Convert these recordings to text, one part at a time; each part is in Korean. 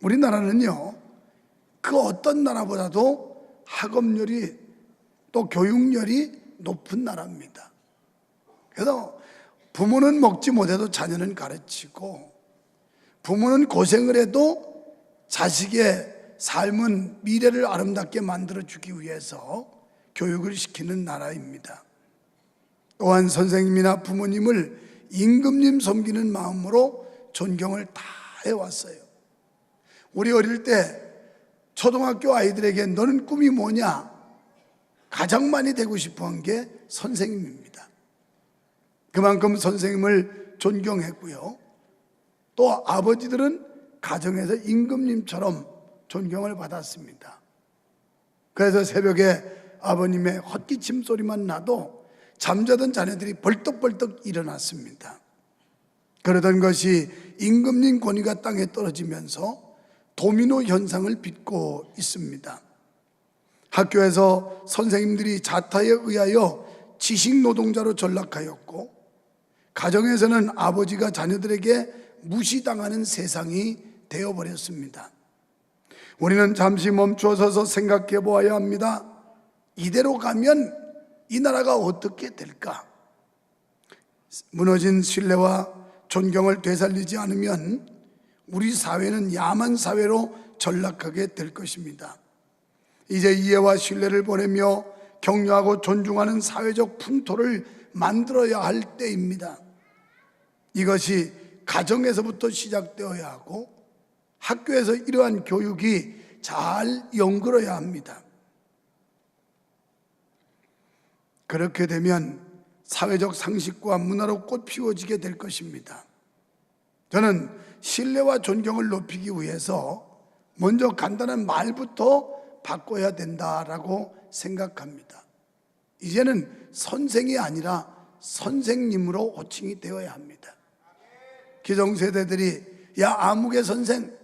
우리나라는요, 그 어떤 나라보다도 학업열이 또 교육열이 높은 나라입니다. 그래서 부모는 먹지 못해도 자녀는 가르치고, 부모는 고생을 해도 자식의 삶은 미래를 아름답게 만들어주기 위해서 교육을 시키는 나라입니다. 또한 선생님이나 부모님을 임금님 섬기는 마음으로 존경을 다 해왔어요. 우리 어릴 때 초등학교 아이들에게 너는 꿈이 뭐냐? 가장 많이 되고 싶어 한 게 선생님입니다. 그만큼 선생님을 존경했고요. 또 아버지들은 가정에서 임금님처럼 존경을 받았습니다. 그래서 새벽에 아버님의 헛기침 소리만 나도 잠자던 자녀들이 벌떡벌떡 일어났습니다. 그러던 것이 임금님 권위가 땅에 떨어지면서 도미노 현상을 빚고 있습니다. 학교에서 선생님들이 자타에 의하여 지식 노동자로 전락하였고, 가정에서는 아버지가 자녀들에게 무시당하는 세상이 되어버렸습니다. 우리는 잠시 멈추어서서 생각해 보아야 합니다. 이대로 가면 이 나라가 어떻게 될까? 무너진 신뢰와 존경을 되살리지 않으면 우리 사회는 야만 사회로 전락하게 될 것입니다. 이제 이해와 신뢰를 보내며 격려하고 존중하는 사회적 풍토를 만들어야 할 때입니다. 이것이 가정에서부터 시작되어야 하고 학교에서 이러한 교육이 잘 연결해야 합니다. 그렇게 되면 사회적 상식과 문화로 꽃피워지게 될 것입니다. 저는 신뢰와 존경을 높이기 위해서 먼저 간단한 말부터 바꿔야 된다라고 생각합니다. 이제는 선생이 아니라 선생님으로 호칭이 되어야 합니다. 기성세대들이 야 아무개 선생,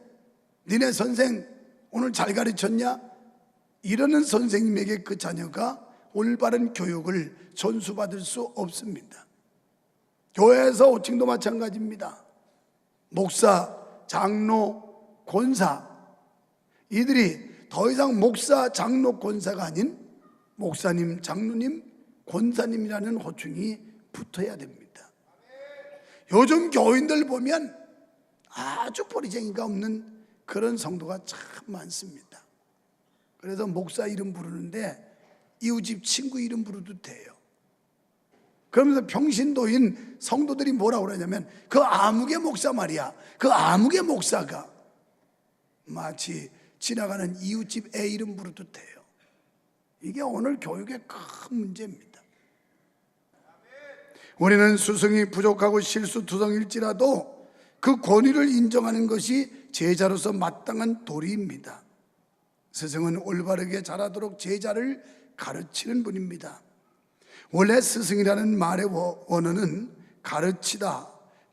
니네 선생 오늘 잘 가르쳤냐? 이러는 선생님에게 그 자녀가 올바른 교육을 전수받을 수 없습니다. 교회에서 호칭도 마찬가지입니다. 목사, 장로, 권사, 이들이 더 이상 목사, 장로, 권사가 아닌 목사님, 장로님, 권사님이라는 호칭이 붙어야 됩니다. 요즘 교인들 보면 아주 보리쟁이가 없는 그런 성도가 참 많습니다. 그래서 목사 이름 부르는데 이웃집 친구 이름 부르도 돼요. 그러면서 평신도인 성도들이 뭐라고 그러냐면 그 아무개 목사 말이야, 그 아무개 목사가, 마치 지나가는 이웃집 애 이름 부르도 돼요. 이게 오늘 교육의 큰 문제입니다. 우리는 스승이 부족하고 실수투성일지라도 그 권위를 인정하는 것이 제자로서 마땅한 도리입니다. 스승은 올바르게 자라도록 제자를 가르치는 분입니다. 원래 스승이라는 말의 원어는 가르치다,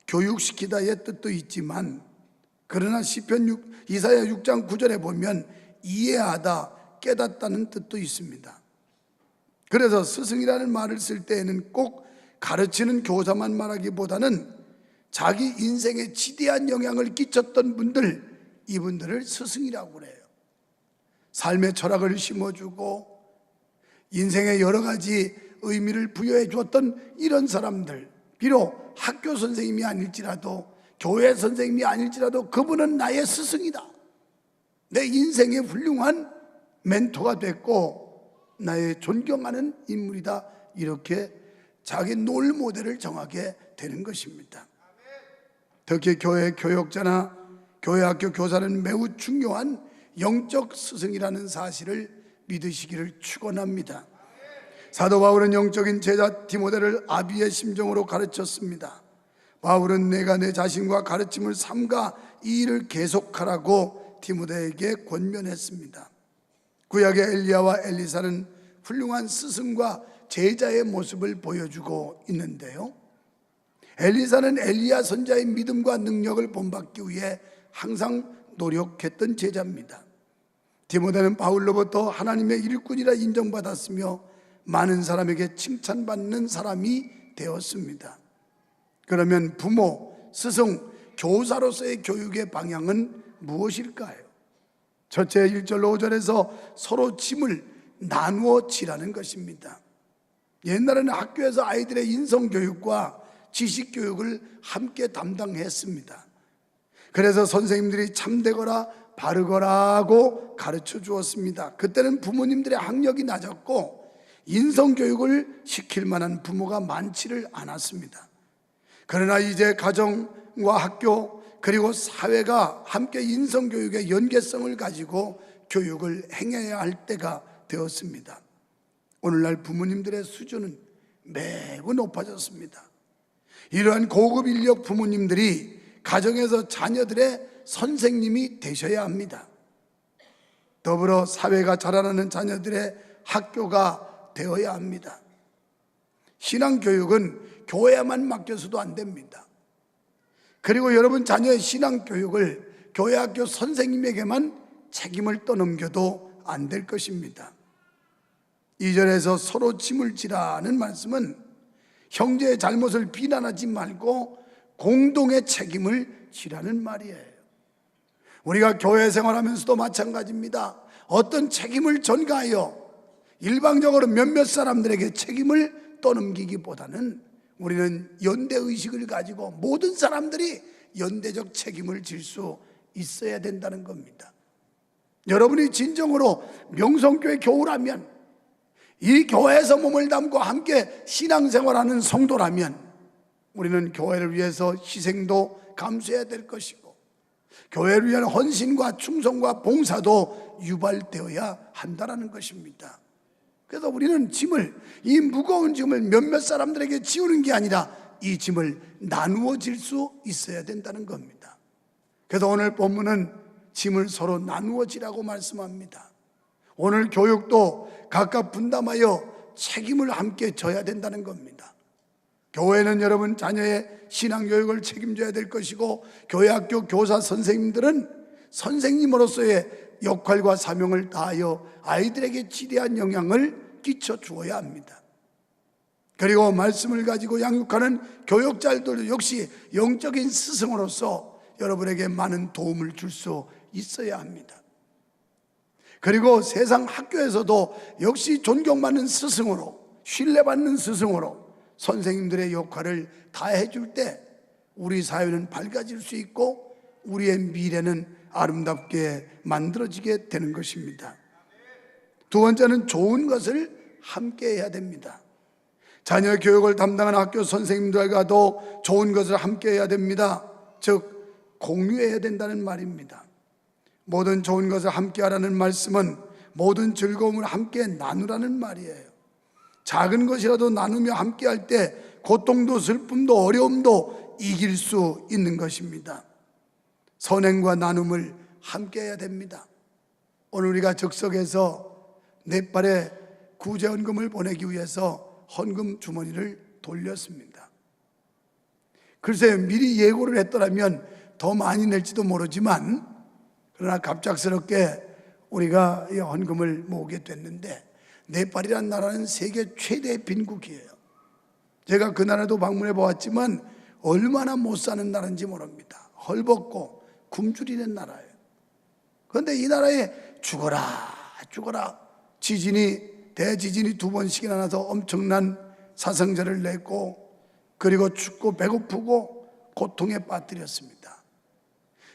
교육시키다의 뜻도 있지만, 그러나 이사야 6장 9절에 보면 이해하다, 깨닫다는 뜻도 있습니다. 그래서 스승이라는 말을 쓸 때에는 꼭 가르치는 교사만 말하기보다는 자기 인생에 지대한 영향을 끼쳤던 분들, 이분들을 스승이라고 그래요. 삶의 철학을 심어주고 인생의 여러 가지 의미를 부여해 주었던 이런 사람들, 비록 학교 선생님이 아닐지라도 교회 선생님이 아닐지라도 그분은 나의 스승이다, 내 인생의 훌륭한 멘토가 됐고 나의 존경하는 인물이다, 이렇게 자기 롤 모델을 정하게 되는 것입니다. 특히 교회 교역자나 교회 학교 교사는 매우 중요한 영적 스승이라는 사실을 믿으시기를 축원합니다. 사도 바울은 영적인 제자 디모데를 아비의 심정으로 가르쳤습니다. 바울은 내가 내 자신과 가르침을 삼가 이 일을 계속하라고 디모데에게 권면했습니다. 구약의 엘리야와 엘리사는 훌륭한 스승과 제자의 모습을 보여주고 있는데요, 엘리사는 엘리야 선자의 믿음과 능력을 본받기 위해 항상 노력했던 제자입니다. 디모데는 바울로부터 하나님의 일꾼이라 인정받았으며 많은 사람에게 칭찬받는 사람이 되었습니다. 그러면 부모, 스승, 교사로서의 교육의 방향은 무엇일까요? 첫째 1절로 5절에서 서로 짐을 나누어 지라는 것입니다. 옛날에는 학교에서 아이들의 인성교육과 지식교육을 함께 담당했습니다. 그래서 선생님들이 참되거라 바르거라 하고 가르쳐 주었습니다. 그때는 부모님들의 학력이 낮았고 인성교육을 시킬 만한 부모가 많지를 않았습니다. 그러나 이제 가정과 학교 그리고 사회가 함께 인성교육의 연계성을 가지고 교육을 행해야 할 때가 되었습니다. 오늘날 부모님들의 수준은 매우 높아졌습니다. 이러한 고급 인력 부모님들이 가정에서 자녀들의 선생님이 되셔야 합니다. 더불어 사회가 자라나는 자녀들의 학교가 되어야 합니다. 신앙교육은 교회에만 맡겨서도 안 됩니다. 그리고 여러분 자녀의 신앙교육을 교회 학교 선생님에게만 책임을 떠넘겨도 안 될 것입니다. 2절에서 서로 짐을 지라는 말씀은 형제의 잘못을 비난하지 말고 공동의 책임을 지라는 말이에요. 우리가 교회 생활하면서도 마찬가지입니다. 어떤 책임을 전가하여 일방적으로 몇몇 사람들에게 책임을 떠넘기기보다는 우리는 연대의식을 가지고 모든 사람들이 연대적 책임을 질 수 있어야 된다는 겁니다. 여러분이 진정으로 명성교회 교우라면, 이 교회에서 몸을 담고 함께 신앙생활하는 성도라면 우리는 교회를 위해서 희생도 감수해야 될 것이고 교회를 위한 헌신과 충성과 봉사도 유발되어야 한다는 것입니다. 그래서 우리는 이 무거운 짐을 몇몇 사람들에게 지우는 게 아니라 이 짐을 나누어 질 수 있어야 된다는 겁니다. 그래서 오늘 본문은 짐을 서로 나누어 지라고 말씀합니다. 오늘 교육도 각각 분담하여 책임을 함께 져야 된다는 겁니다. 교회는 여러분 자녀의 신앙교육을 책임져야 될 것이고 교회 학교 교사 선생님들은 선생님으로서의 역할과 사명을 다하여 아이들에게 지대한 영향을 끼쳐 주어야 합니다. 그리고 말씀을 가지고 양육하는 교육자들도 역시 영적인 스승으로서 여러분에게 많은 도움을 줄 수 있어야 합니다. 그리고 세상 학교에서도 역시 존경받는 스승으로, 신뢰받는 스승으로 선생님들의 역할을 다해 줄 때 우리 사회는 밝아질 수 있고 우리의 미래는 아름답게 만들어지게 되는 것입니다. 두 번째는 좋은 것을 함께 해야 됩니다. 자녀 교육을 담당하는 학교 선생님들과도 좋은 것을 함께 해야 됩니다. 즉 공유해야 된다는 말입니다. 모든 좋은 것을 함께 하라는 말씀은 모든 즐거움을 함께 나누라는 말이에요. 작은 것이라도 나누며 함께 할 때 고통도 슬픔도 어려움도 이길 수 있는 것입니다. 선행과 나눔을 함께 해야 됩니다. 오늘 우리가 적석에서 네팔에 구제헌금을 보내기 위해서 헌금 주머니를 돌렸습니다. 글쎄요, 미리 예고를 했더라면 더 많이 낼지도 모르지만 그러나 갑작스럽게 우리가 이 헌금을 모으게 됐는데 네팔이라는 나라는 세계 최대의 빈국이에요. 제가 그 나라도 방문해 보았지만 얼마나 못 사는 나라인지 모릅니다. 헐벗고 굶주리는 나라예요. 그런데 이 나라에 죽어라 대지진이 2번씩이나 나서 엄청난 사상자를 냈고 그리고 춥고 배고프고 고통에 빠뜨렸습니다.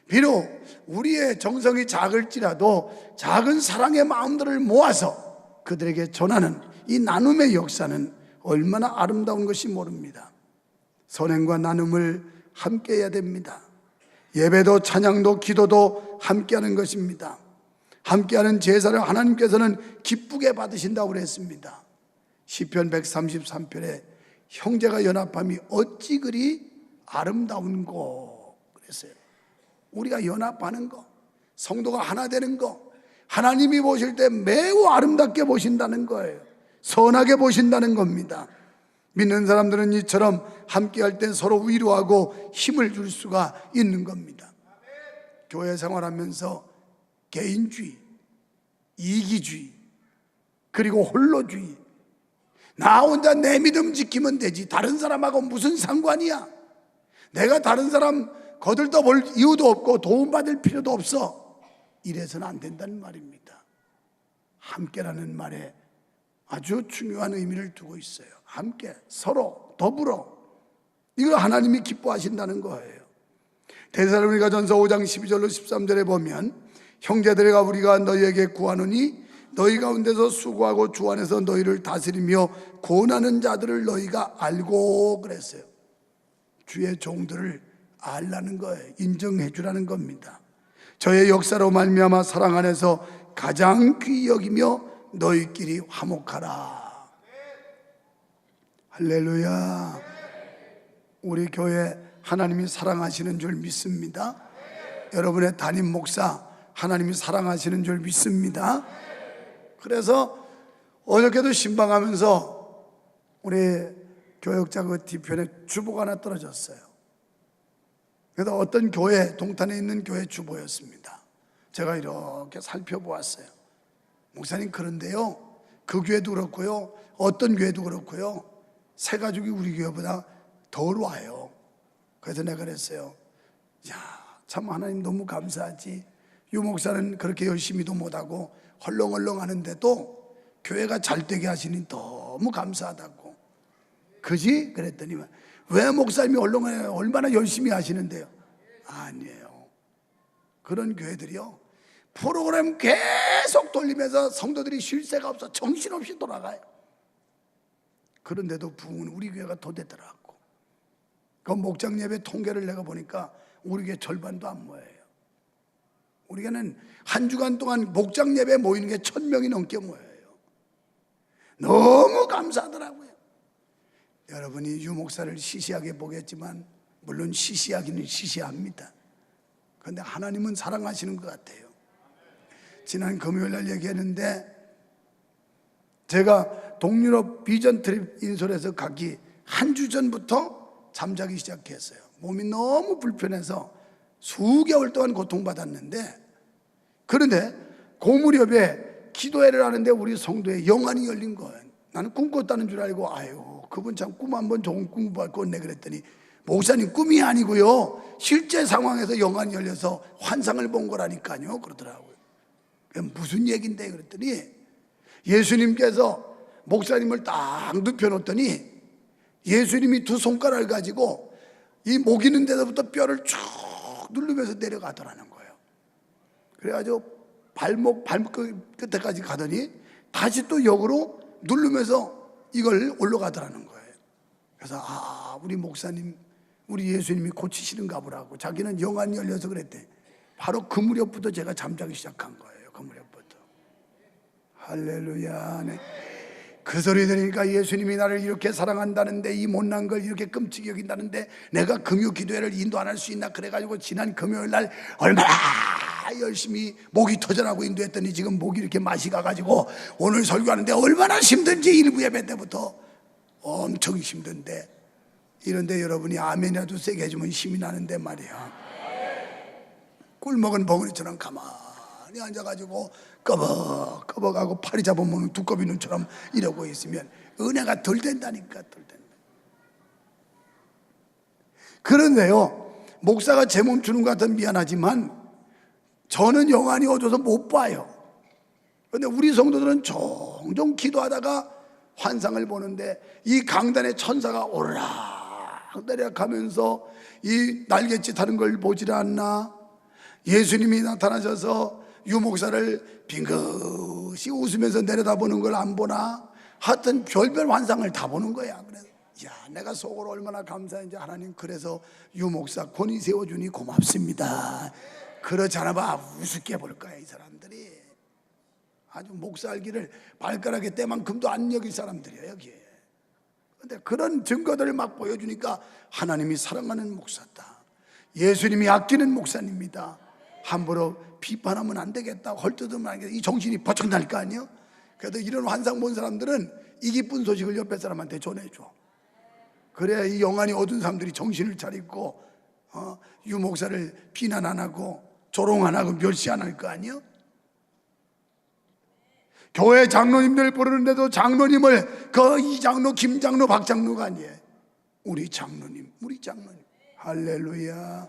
비록 우리의 정성이 작을지라도 작은 사랑의 마음들을 모아서 그들에게 전하는 이 나눔의 역사는 얼마나 아름다운 것이 모릅니다. 선행과 나눔을 함께 해야 됩니다. 예배도 찬양도 기도도 함께 하는 것입니다. 함께하는 제사를 하나님께서는 기쁘게 받으신다고 그랬습니다. 시편 133편에 형제가 연합함이 어찌 그리 아름다운고 그랬어요. 우리가 연합하는 거, 성도가 하나 되는 거, 하나님이 보실 때 매우 아름답게 보신다는 거예요. 선하게 보신다는 겁니다. 믿는 사람들은 이처럼 함께할 때 서로 위로하고 힘을 줄 수가 있는 겁니다. 교회 생활하면서 개인주의, 이기주의, 그리고 홀로주의, 나 혼자 내 믿음 지키면 되지 다른 사람하고 무슨 상관이야, 내가 다른 사람 거들떠 볼 이유도 없고 도움받을 필요도 없어. 이래서는 안 된다는 말입니다. 함께라는 말에 아주 중요한 의미를 두고 있어요. 함께, 서로, 더불어. 이거 하나님이 기뻐하신다는 거예요. 데살로니가 전서 5장 12절로 13절에 보면 형제들아 우리가 너희에게 구하노니 너희 가운데서 수고하고 주 안에서 너희를 다스리며 권하는 자들을 너희가 알고 그랬어요. 주의 종들을 알라는 거예요. 인정해 주라는 겁니다. 저의 역사로 말미암아 사랑 안에서 가장 귀히 여기며 너희끼리 화목하라. 할렐루야. 우리 교회 하나님이 사랑하시는 줄 믿습니다. 여러분의 담임 목사 하나님이 사랑하시는 줄 믿습니다. 그래서 어저께도 신방하면서 우리 교역자 그 뒤편에 주보가 하나 떨어졌어요. 그래서 어떤 교회, 동탄에 있는 교회 주보였습니다. 제가 이렇게 살펴보았어요. 목사님, 그런데요, 그 교회도 그렇고요, 어떤 교회도 그렇고요, 새 가족이 우리 교회보다 덜 와요. 그래서 내가 그랬어요. 야, 참 하나님 너무 감사하지. 유 목사는 그렇게 열심히도 못하고 헐렁헐렁 하는데도 교회가 잘 되게 하시니 너무 감사하다고. 그지? 그랬더니 왜 목사님이 헐렁해요? 얼마나 열심히 하시는데요? 아니에요. 그런 교회들이요, 프로그램 계속 돌리면서 성도들이 쉴 새가 없어 정신없이 돌아가요. 그런데도 부흥은 우리 교회가 더 되더라고. 그 목장 예배 통계를 내가 보니까 우리 교회 절반도 안 모여요. 우리 교회는 한 주간 동안 목장 예배 모이는 게 1,000명이 넘게 모여요. 너무 감사하더라고요. 여러분이 유 목사를 시시하게 보겠지만 물론 시시하기는 시시합니다. 그런데 하나님은 사랑하시는 것 같아요. 지난 금요일 날 얘기했는데 제가 동유럽 비전 트립 인솔에서 가기 한 주 전부터 잠자기 시작했어요. 몸이 너무 불편해서 수개월 동안 고통받았는데, 그런데 그 무렵에 기도회를 하는데 우리 성도에 영안이 열린 거예요. 나는 꿈꿨다는 줄 알고 아유, 그분 참 꿈 한번 좋은 꿈 꿨네 그랬더니 목사님, 꿈이 아니고요, 실제 상황에서 영안이 열려서 환상을 본 거라니까요 그러더라고요. 무슨 얘긴데 그랬더니 예수님께서 목사님을 딱 눕혀놓더니 예수님이 두 손가락을 가지고 이 목 있는 데서부터 뼈를 쭉 누르면서 내려가더라는 거예요. 그래가지고 발목 끝에까지 가더니 다시 또 역으로 누르면서 이걸 올라가더라는 거예요. 그래서 우리 목사님, 우리 예수님이 고치시는가 보라고. 자기는 영안이 열려서 그랬대. 바로 그 무렵부터 제가 잠자기 시작한 거예요. 그 무렵부터. 할렐루야. 네. 그 소리 들으니까 예수님이 나를 이렇게 사랑한다는데, 이 못난 걸 이렇게 끔찍히 여긴다는데 내가 금요 기도회를 인도 안 할 수 있나 그래가지고 지난 금요일 날 얼마나 열심히 목이 터져나고 인도했더니 지금 목이 이렇게 맛이 가가지고 오늘 설교하는데 얼마나 힘든지 일부 예배 때부터 엄청 힘든데, 이런데 여러분이 아멘이라도 세게 해주면 힘이 나는데 말이야. 꿀먹은 벙어리처럼 가만히 앉아가지고 꺼벅꺼벅하고 팔이 잡아먹는 두꺼비 눈처럼 이러고 있으면 은혜가 덜 된다니까. 덜 된다. 그런데요, 목사가 제 몸 주는 것 같은 미안하지만 저는 영안이 어두워서 못 봐요. 그런데 우리 성도들은 종종 기도하다가 환상을 보는데 이 강단에 천사가 오르락 내리락 하면서 이 날갯짓 하는 걸 보질 않나? 예수님이 나타나셔서 유 목사를 빙긋이 웃으면서 내려다보는 걸 안 보나? 하여튼 별별 환상을 다 보는 거야. 그래서 내가 속으로 얼마나 감사한지, 하나님 그래서 유 목사 권위 세워주니 고맙습니다. 그렇지 않아 봐 우습게 볼 거야 이 사람들이. 아주 목사 알기를 발가락에 때만큼도 안 여길 사람들이야 여기에. 그런데 그런 증거들을 막 보여주니까 하나님이 사랑하는 목사다, 예수님이 아끼는 목사님이다, 함부로 비판하면 안 되겠다, 헐뜯으면 안 되겠다, 이 정신이 버쩍 날 거 아니에요. 그래도 이런 환상 본 사람들은 이 기쁜 소식을 옆에 사람한테 전해줘. 그래야 이 영안이 어두운 사람들이 정신을 차리고 유 목사를 비난 안 하고 조롱 안 하고 멸시 안 할 거 아니에요. 교회 장로님들 부르는데도 장로님을 이 장로, 김 장로, 박 장로가 아니에요. 우리 장로님, 우리 장로님. 할렐루야.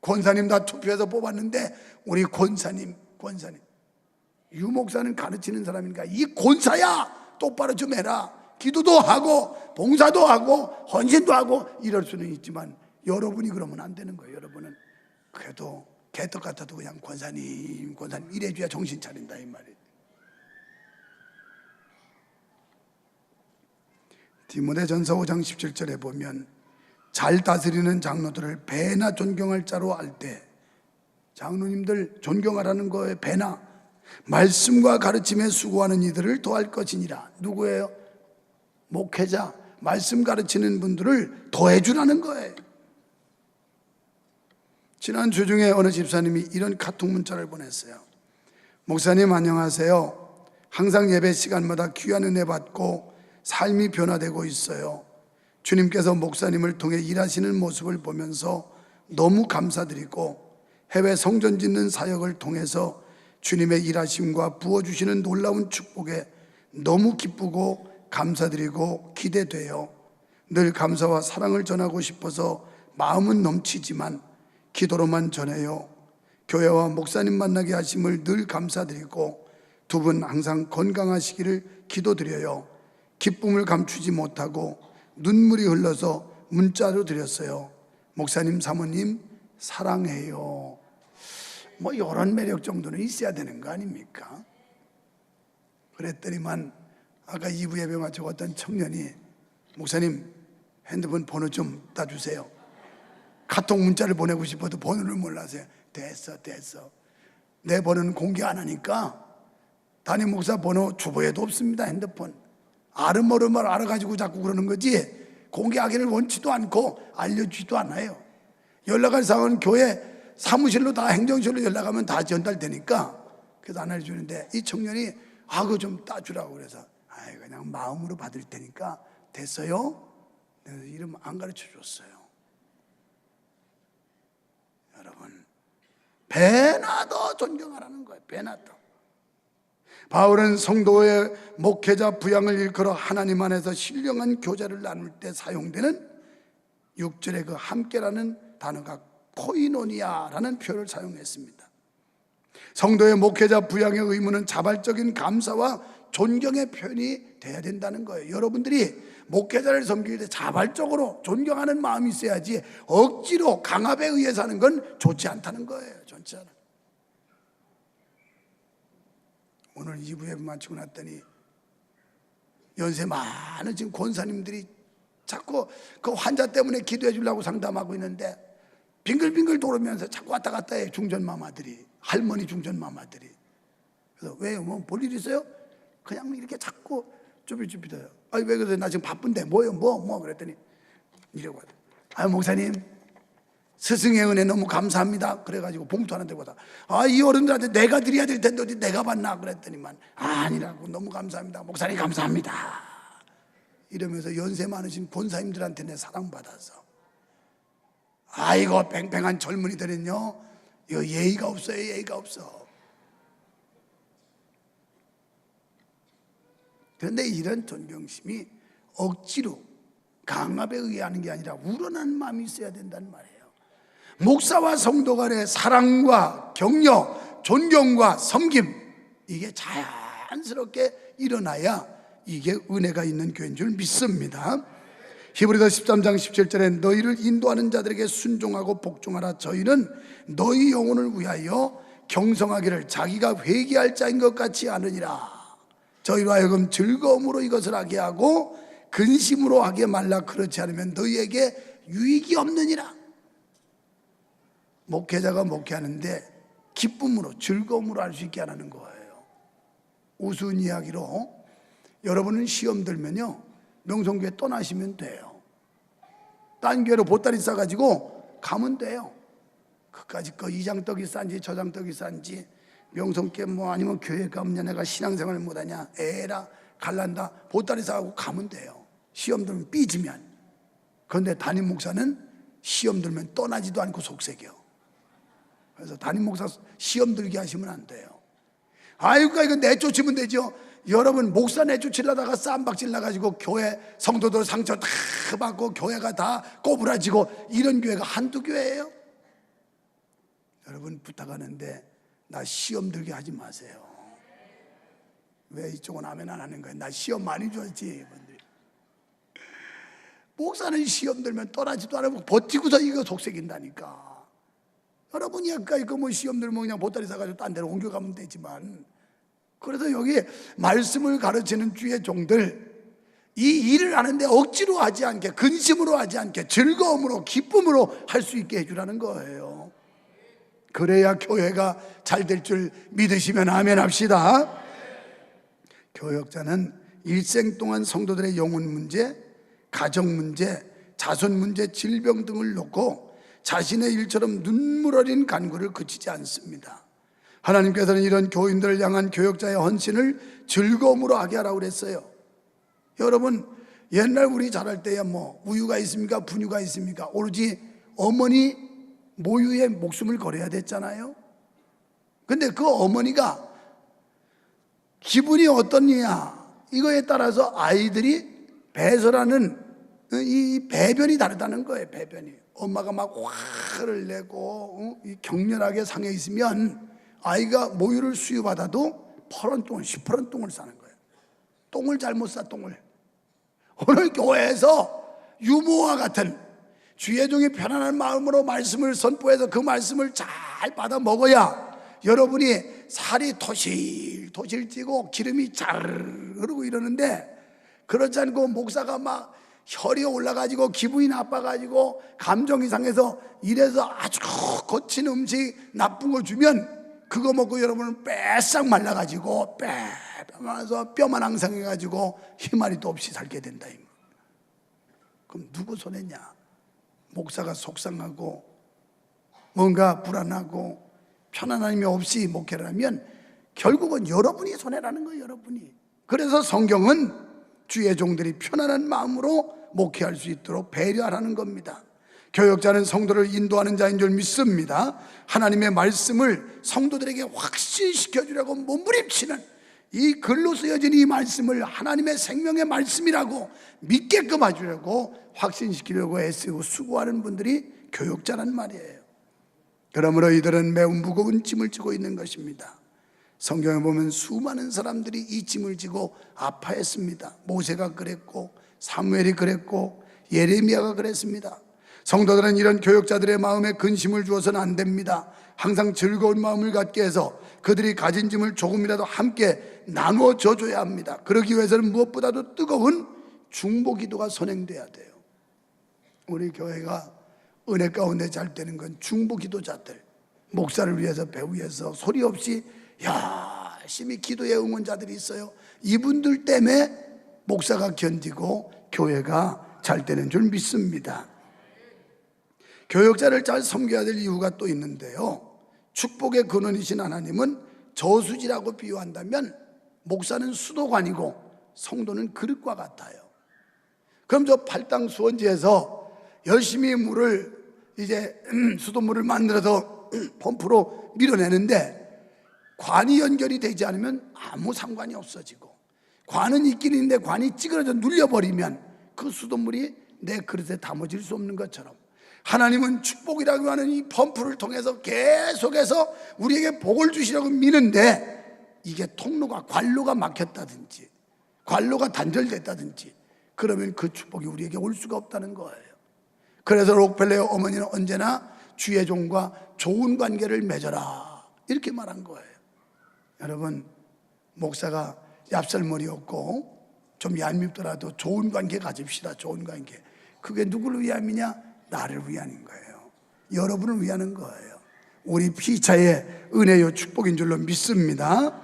권사님 다 투표해서 뽑았는데 우리 권사님 유 목사는 가르치는 사람인가? 이 권사야 똑바로 좀 해라. 기도도 하고 봉사도 하고 헌신도 하고 이럴 수는 있지만 여러분이 그러면 안 되는 거예요. 여러분은 그래도 개떡 같아도 그냥 권사님 이래줘야 정신 차린다 이 말이에요. 디모데전서 5장 17절에 보면 잘 다스리는 장로들을 배나 존경할 자로 알 때, 장로님들 존경하라는 거에 배나 말씀과 가르침에 수고하는 이들을 더할 것이니라. 누구예요? 목회자, 말씀 가르치는 분들을 더해주라는 거예요. 지난 주 중에 어느 집사님이 이런 카톡 문자를 보냈어요. 목사님 안녕하세요. 항상 예배 시간마다 귀한 은혜 받고 삶이 변화되고 있어요. 주님께서 목사님을 통해 일하시는 모습을 보면서 너무 감사드리고 해외 성전 짓는 사역을 통해서 주님의 일하심과 부어주시는 놀라운 축복에 너무 기쁘고 감사드리고 기대돼요. 늘 감사와 사랑을 전하고 싶어서 마음은 넘치지만 기도로만 전해요. 교회와 목사님 만나게 하심을 늘 감사드리고 두 분 항상 건강하시기를 기도드려요. 기쁨을 감추지 못하고 눈물이 흘러서 문자로 드렸어요. 목사님 사모님 사랑해요. 뭐 이런 매력 정도는 있어야 되는 거 아닙니까? 그랬더니만 아까 2부 예배 마치고 어떤 청년이 목사님 핸드폰 번호 좀 따주세요. 카톡 문자를 보내고 싶어도 번호를 몰라서요. 됐어 내 번호는 공개 안 하니까 담임 목사 번호 주보에도 없습니다. 핸드폰 아름모름을 알아가지고 자꾸 그러는 거지 공개하기를 원치도 않고 알려주지도 않아요. 연락할 사항은 교회 사무실로 다 행정실로 연락하면 다 전달되니까 그래서 안 알려주는데 이 청년이 그거 좀 따주라고 그래서 그냥 마음으로 받을 테니까 됐어요? 그래서 이름 안 가르쳐 줬어요. 여러분 배나 더 존경하라는 거예요. 배나 더. 바울은 성도의 목회자 부양을 일컬어 하나님 안에서 신령한 교제를 나눌 때 사용되는 6절의 그 함께라는 단어가 코이노니아라는 표현을 사용했습니다. 성도의 목회자 부양의 의무는 자발적인 감사와 존경의 표현이 돼야 된다는 거예요. 여러분들이 목회자를 섬길 때 자발적으로 존경하는 마음이 있어야지 억지로 강압에 의해서 하는 건 좋지 않다는 거예요. 좋지 않아요. 오늘 2부 예배 마치고 났더니 연세 많은 지금 권사님들이 자꾸 그 환자 때문에 기도해 주려고 상담하고 있는데 빙글빙글 돌으면서 자꾸 왔다 갔다 해. 중전마마들이, 할머니 중전마마들이. 그래서 왜요? 뭐 볼 일 있어요? 그냥 이렇게 자꾸 쭈비쭈비돼요. 왜 그러세요? 나 지금 바쁜데 뭐요? 뭐 그랬더니 이러고 하더라고요. 목사님 스승의 은혜 너무 감사합니다. 그래가지고 봉투 하나 들고 와서 이 어른들한테 내가 드려야 될 텐데 어디 내가 받나 그랬더니만 아니라고 너무 감사합니다. 목사님 감사합니다. 이러면서 연세 많으신 권사님들한테 내 사랑받아서 아이고 팽팽한 젊은이들은요 이거 예의가 없어요. 예의가 없어. 그런데 이런 존경심이 억지로 강압에 의해 하는 게 아니라 우러나는 마음이 있어야 된다는 말이에요. 목사와 성도 간의 사랑과 격려, 존경과 섬김 이게 자연스럽게 일어나야 이게 은혜가 있는 교회인 줄 믿습니다. 히브리서 13장 17절에 너희를 인도하는 자들에게 순종하고 복종하라. 저희는 너희 영혼을 위하여 경성하기를 자기가 회개할 자인 것 같이 아느니라. 저희로 하여금 즐거움으로 이것을 하게 하고 근심으로 하게 말라. 그렇지 않으면 너희에게 유익이 없느니라. 목회자가 목회하는데 기쁨으로 즐거움으로 할 수 있게 하라는 거예요. 우스운 이야기로 여러분은 시험 들면요 명성교회 떠나시면 돼요. 딴 교회로 보따리 싸가지고 가면 돼요. 그까짓 거 이장떡이 싼지 저장떡이 싼지 명성교회 뭐 아니면 교회 가면 내가 신앙생활 못하냐 에라 갈란다 보따리 싸가고 가면 돼요. 시험 들면 삐지면. 그런데 담임 목사는 시험 들면 떠나지도 않고 속색여. 그래서 담임 목사 시험 들게 하시면 안 돼요. 아이고 이거 내쫓으면 되죠. 여러분 목사 내쫓으려다가 쌈박질 나가지고 교회 성도들 상처 다 받고 교회가 다 꼬부라지고 이런 교회가 한두 교회예요? 여러분 부탁하는데 나 시험 들게 하지 마세요. 왜 이쪽은 아멘 안 하는 거예요? 나 시험 많이 줬지. 목사는 시험 들면 떠나지도 않고 버티고서 이거 속색인다니까. 여러분이 아까 이거 뭐 시험 들면 그냥 보따리 사가지고 딴 데로 옮겨가면 되지만, 그래서 여기 말씀을 가르치는 주의 종들, 이 일을 하는데 억지로 하지 않게, 근심으로 하지 않게, 즐거움으로, 기쁨으로 할 수 있게 해주라는 거예요. 그래야 교회가 잘 될 줄 믿으시면 아멘 합시다. 교역자는 일생 동안 성도들의 영혼 문제, 가정 문제, 자손 문제, 질병 등을 놓고 자신의 일처럼 눈물 어린 간구를 그치지 않습니다. 하나님께서는 이런 교인들을 향한 교역자의 헌신을 즐거움으로 하게 하라고 그랬어요. 여러분, 옛날 우리 자랄 때야 뭐 우유가 있습니까? 분유가 있습니까? 오로지 어머니 모유에 목숨을 걸어야 됐잖아요. 근데 그 어머니가 기분이 어떻냐, 이거에 따라서 아이들이 배설하는 이 배변이 다르다는 거예요. 배변이. 엄마가 막 화를 내고 격렬하게 상해 있으면 아이가 모유를 수유받아도 퍼런 똥을, 시퍼런 똥을 싸는 거예요. 똥을 잘못 싸, 똥을. 오늘 교회에서 유모와 같은 주의 종이 편안한 마음으로 말씀을 선포해서 그 말씀을 잘 받아 먹어야 여러분이 살이 토실토실 찌고 기름이 잘 흐르고 이러는데, 그렇지 않고 목사가 막 혈이 올라가지고 기분이 나빠가지고 감정이 상해서 이래서 아주 거친 음식 나쁜 거 주면 그거 먹고 여러분은 빼싹 말라가지고 빼면서 뼈만 앙상해가지고 희마리도 없이 살게 된다. 그럼 누구 손해냐? 목사가 속상하고 뭔가 불안하고 편안함이 없이 목회를 하면 결국은 여러분이 손해라는 거예요. 여러분이. 그래서 성경은 주의 종들이 편안한 마음으로 목회할 수 있도록 배려하라는 겁니다. 교역자는 성도를 인도하는 자인 줄 믿습니다. 하나님의 말씀을 성도들에게 확신시켜 주려고 몸부림치는, 이 글로 쓰여진 이 말씀을 하나님의 생명의 말씀이라고 믿게끔 해주려고 확신시키려고 애쓰고 수고하는 분들이 교역자란 말이에요. 그러므로 이들은 매우 무거운 짐을 지고 있는 것입니다. 성경에 보면 수많은 사람들이 이 짐을 지고 아파했습니다. 모세가 그랬고, 사무엘이 그랬고, 예레미야가 그랬습니다. 성도들은 이런 교역자들의 마음에 근심을 주어서는 안 됩니다. 항상 즐거운 마음을 갖게 해서 그들이 가진 짐을 조금이라도 함께 나누어 줘야 합니다. 그러기 위해서는 무엇보다도 뜨거운 중보 기도가 선행돼야 돼요. 우리 교회가 은혜 가운데 잘 되는 건 중보 기도자들, 목사를 위해서, 배우 위해서 소리 없이 열심히 기도의 응원자들이 있어요. 이분들 때문에 목사가 견디고 교회가 잘 되는 줄 믿습니다. 교역자를 잘 섬겨야 될 이유가 또 있는데요, 축복의 근원이신 하나님은 저수지라고 비유한다면 목사는 수도관이고 성도는 그릇과 같아요. 그럼 저 팔당 수원지에서 열심히 물을 이제 수돗물을 만들어서 펌프로 밀어내는데 관이 연결이 되지 않으면 아무 상관이 없어지고, 관은 있긴 있는데 관이 찌그러져 눌려버리면 그 수돗물이 내 그릇에 담아질 수 없는 것처럼, 하나님은 축복이라고 하는 이 펌프를 통해서 계속해서 우리에게 복을 주시려고 미는데, 이게 통로가, 관로가 막혔다든지 관로가 단절됐다든지 그러면 그 축복이 우리에게 올 수가 없다는 거예요. 그래서 록펠레어 어머니는 언제나 주의 종과 좋은 관계를 맺어라 이렇게 말한 거예요. 여러분, 목사가 얍살머리였고 좀 얄밉더라도 좋은 관계 가집시다. 좋은 관계. 그게 누구를 위함이냐? 나를 위하는 거예요. 여러분을 위하는 거예요. 우리 피차의 은혜요 축복인 줄로 믿습니다.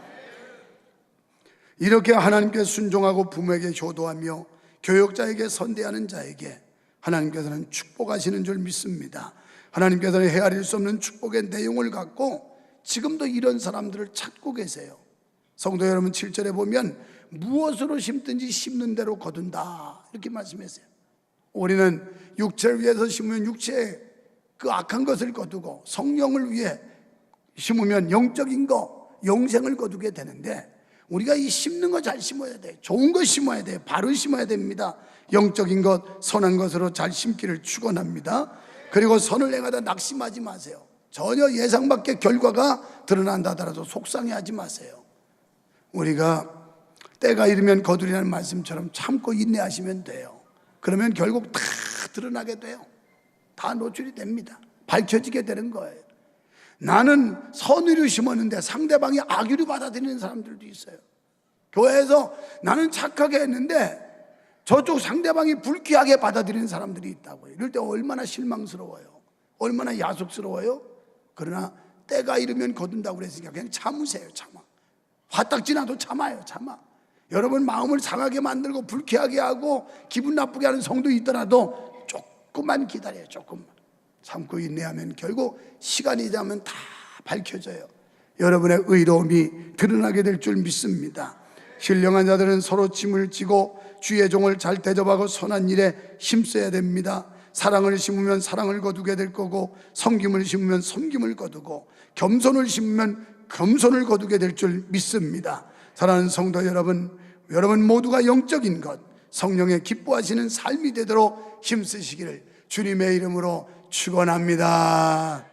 이렇게 하나님께 순종하고 부모에게 효도하며 교역자에게 선대하는 자에게 하나님께서는 축복하시는 줄 믿습니다. 하나님께서는 헤아릴 수 없는 축복의 내용을 갖고 지금도 이런 사람들을 찾고 계세요. 성도 여러분, 7절에 보면 무엇으로 심든지 심는 대로 거둔다 이렇게 말씀했어요. 우리는 육체를 위해서 심으면 육체의 그 악한 것을 거두고, 성령을 위해 심으면 영적인 거, 영생을 거두게 되는데, 우리가 이 심는 거 잘 심어야 돼. 좋은 거 심어야 돼. 바로 심어야 됩니다. 영적인 것, 선한 것으로 잘 심기를 축원합니다. 그리고 선을 행하다 낙심하지 마세요. 전혀 예상 밖의 결과가 드러난다 하더라도 속상해하지 마세요. 우리가 때가 이르면 거두리라는 말씀처럼 참고 인내하시면 돼요. 그러면 결국 다 드러나게 돼요. 다 노출이 됩니다. 밝혀지게 되는 거예요. 나는 선의로 심었는데 상대방이 악의로 받아들이는 사람들도 있어요. 교회에서 나는 착하게 했는데 저쪽 상대방이 불쾌하게 받아들이는 사람들이 있다고요. 이럴 때 얼마나 실망스러워요. 얼마나 야속스러워요. 그러나 때가 이르면 거둔다고 그랬으니까 그냥 참으세요. 참아. 화딱지 나도 참아요. 참아. 여러분 마음을 상하게 만들고 불쾌하게 하고 기분 나쁘게 하는 성도 있더라도 조금만 기다려요. 조금만 참고 인내하면 결국 시간이 지나면 다 밝혀져요. 여러분의 의로움이 드러나게 될 줄 믿습니다. 신령한 자들은 서로 짐을 지고 주의 종을 잘 대접하고 선한 일에 힘써야 됩니다. 사랑을 심으면 사랑을 거두게 될 거고, 섬김을 심으면 섬김을 거두고, 겸손을 심으면 겸손을 거두게 될 줄 믿습니다. 사랑하는 성도 여러분, 여러분 모두가 영적인 것, 성령의 기뻐하시는 삶이 되도록 힘쓰시기를 주님의 이름으로 축원합니다.